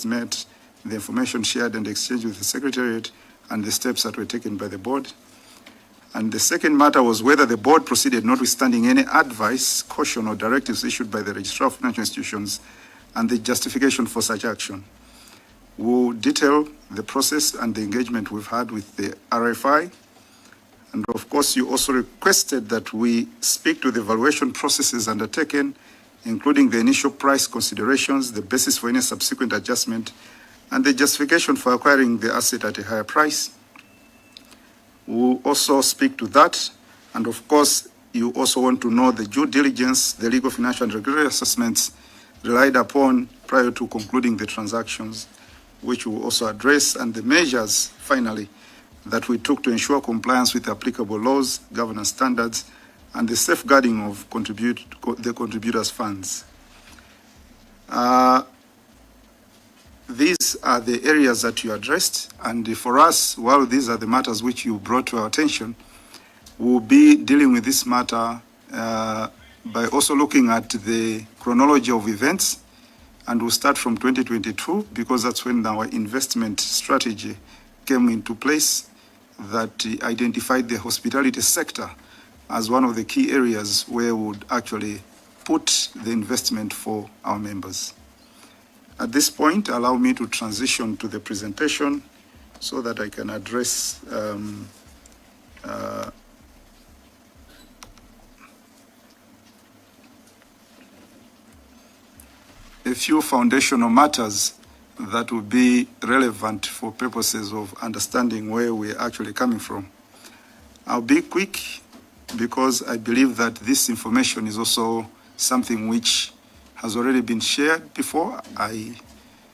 met, the information shared and exchanged with the Secretariat, and the steps that were taken by the board. And the second matter was whether the board proceeded notwithstanding any advice, caution, or directives issued by the Registrar of Financial Institutions and the justification for such action. We'll detail the process and the engagement we've had with the RFI. And of course, you also requested that we speak to the valuation processes undertaken, including the initial price considerations, the basis for any subsequent adjustment, and the justification for acquiring the asset at a higher price. We'll also speak to that. And of course, you also want to know the due diligence, the legal, financial, and regulatory assessments relied upon prior to concluding the transactions, which we will also address, and the measures, finally, that we took to ensure compliance with applicable laws, governance standards, and the safeguarding of the contributors' funds. These are the areas that you addressed, and for us, while these are the matters which you brought to our attention, we'll be dealing with this matter by also looking at the chronology of events, and we'll start from 2022 because that's when our investment strategy came into place that identified the hospitality sector as one of the key areas where we would actually put the investment for our members. At this point, allow me to transition to the presentation so that I can address a few foundational matters that will be relevant for purposes of understanding where we're actually coming from. I'll be quick because I believe that this information is also something which has already been shared before. I